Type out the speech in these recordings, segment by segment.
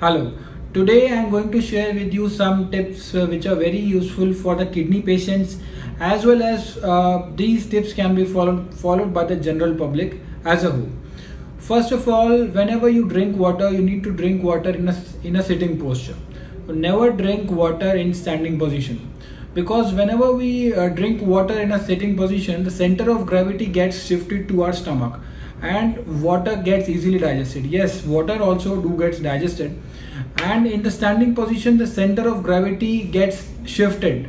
Hello, today I am going to share with you some tips which are very useful for the kidney patients, as well as these tips can be followed by the general public as a whole. First of all, whenever you drink water, you need to drink water in a sitting posture. Never drink water in standing position, because whenever we drink water in a sitting position, the center of gravity gets shifted to our stomach and water gets easily digested. Yes, water also gets digested, and in the standing position the center of gravity gets shifted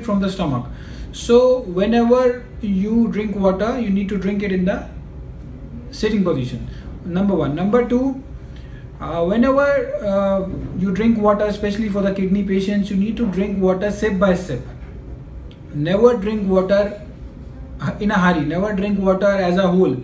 from the stomach. So whenever you drink water, you need to drink it in the sitting position, number one. Number two, whenever you drink water, especially for the kidney patients, you need to drink water sip by sip. Never drink water in a hurry, never drink water as a whole.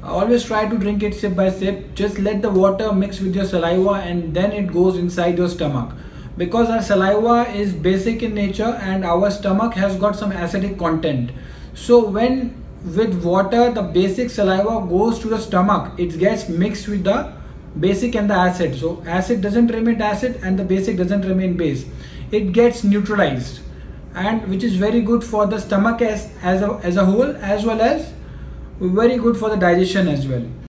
Always try to drink it sip by sip. Just let the water mix with your saliva and then it goes inside your stomach, because our saliva is basic in nature and our stomach has got some acidic content. So when with water the basic saliva goes to the stomach, it gets mixed with the basic and the acid. So acid doesn't remain acid and the basic doesn't remain base. It gets neutralized, and which is very good for the stomach as a whole, as well as very good for the digestion as well.